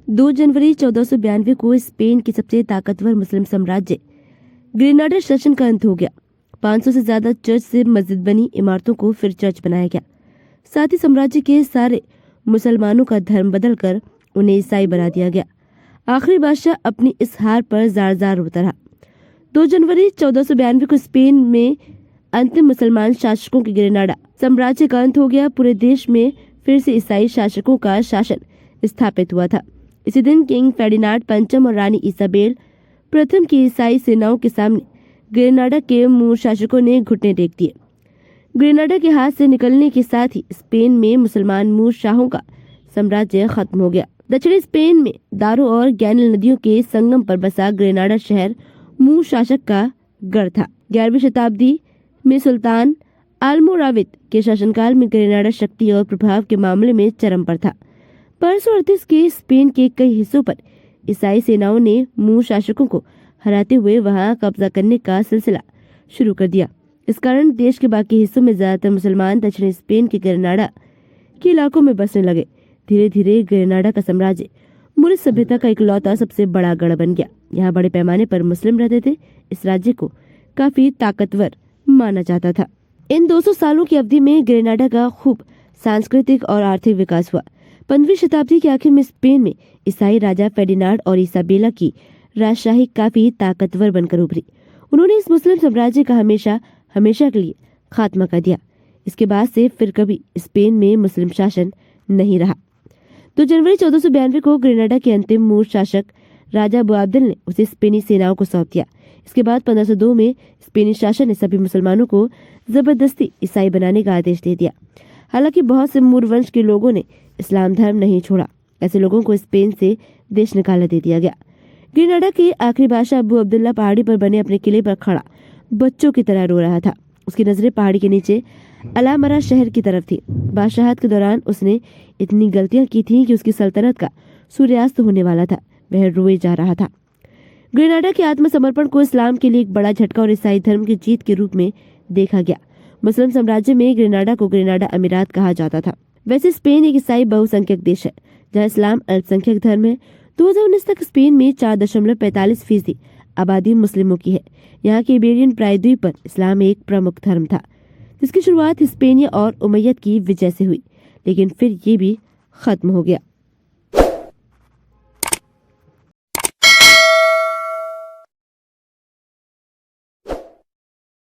2 जनवरी 1492 को स्पेन के सबसे ताकतवर मुस्लिम साम्राज्य ग्रेनाडा शासन का अंत हो गया। 500 से ज्यादा चर्च से मस्जिद बनी इमारतों को फिर चर्च बनाया गया। साथ ही साम्राज्य के सारे मुसलमानों का धर्म बदलकर उन्हें ईसाई बना दिया गया। आखिरी बादशाह अपनी इस हार पर जार रोता रहा। 2 जनवरी 1492 को स्पेन में अंतिम मुसलमान शासकों के ग्रेनाडा साम्राज्य का अंत हो गया। पूरे देश में फिर से ईसाई शासकों का शासन स्थापित हुआ था। इसी दिन किंग फेर्डिनांड पंचम और रानी इसाबेल प्रथम की ईसाई सेनाओं के सामने ग्रेनाडा के मूल शासकों ने घुटने टेक दिए। ग्रेनाडा के हाथ से निकलने के साथ ही स्पेन में मुसलमान मूल शाहों का साम्राज्य खत्म हो गया। दक्षिणी स्पेन में दारो और गैनल नदियों के संगम पर बसा ग्रेनाडा शहर मूल शासक का गढ़ था। 11वीं शताब्दी में सुल्तान अल्मोराविद के शासनकाल में ग्रेनाडा शक्ति और प्रभाव के मामले में चरम पर था। 1538 के स्पेन के कई हिस्सों पर ईसाई सेनाओं ने मूल शासकों को हराते हुए वहां कब्जा करने का सिलसिला शुरू कर दिया। इस कारण देश के बाकी हिस्सों में ज्यादातर मुसलमान दक्षिणी स्पेन के ग्रेनाडा के इलाकों में बसने लगे। धीरे धीरे ग्रेनाडा का साम्राज्य मूरिश सभ्यता का इकलौता सबसे बड़ा गढ़ बन गया। यहाँ बड़े पैमाने पर मुस्लिम रहते थे। इस राज्य को काफी ताकतवर माना जाता था। इन 200 सालों की अवधि में ग्रेनाडा का खूब सांस्कृतिक और आर्थिक विकास हुआ। 15वीं शताब्दी के आखिर में स्पेन में ईसाई राजा फेर्डिनांड और इसाबेला की राजशाही काफी ताकतवर बनकर उभरी। उन्होंने इस मुस्लिम साम्राज्य का हमेशा के लिए खात्मा कर दिया। इसके बाद से फिर कभी स्पेन में मुस्लिम शासन नहीं रहा। 2 जनवरी 1492 को ग्रेनाडा के अंतिम मूल शासक राजा बुआब्दिल ने उसे स्पेनी सेनाओं को सौंप दिया। इसके बाद 1502 में स्पेनी शासन ने सभी मुसलमानों को जबरदस्ती ईसाई बनाने का आदेश दे दिया। हालांकि बहुत से मूर वंश के लोगों ने इस्लाम धर्म नहीं छोड़ा। ऐसे लोगों को स्पेन से देश निकाला दे दिया गया। ग्रेनाडा के आखिरी बादशाह अबू अब्दुल्ला पहाड़ी पर बने अपने किले पर खड़ा बच्चों की तरह रो रहा था। उसकी नजरें पहाड़ी के नीचे अलामरा शहर की तरफ थी। बादशाहत के दौरान उसने इतनी गलतियां की थीं कि उसकी सल्तनत का सूर्यास्त होने वाला था। वह रोए जा रहा था। ग्रेनाडा के आत्मसमर्पण को इस्लाम के लिए एक बड़ा झटका और ईसाई धर्म की जीत के रूप में देखा गया। मुस्लिम साम्राज्य में ग्रेनाडा को ग्रेनाडा अमीरात कहा जाता था। वैसे स्पेन एक ईसाई बहुसंख्यक देश है जहाँ इस्लाम अल्पसंख्यक धर्म है। 2019 तक स्पेन में 4.45% आबादी मुस्लिमों की है। यहाँ के इबेरियन प्रायद्वीप पर इस्लाम एक प्रमुख धर्म था जिसकी शुरुआत हिस्पेनिया और उमैयद की विजय से हुई, लेकिन फिर ये भी खत्म हो गया।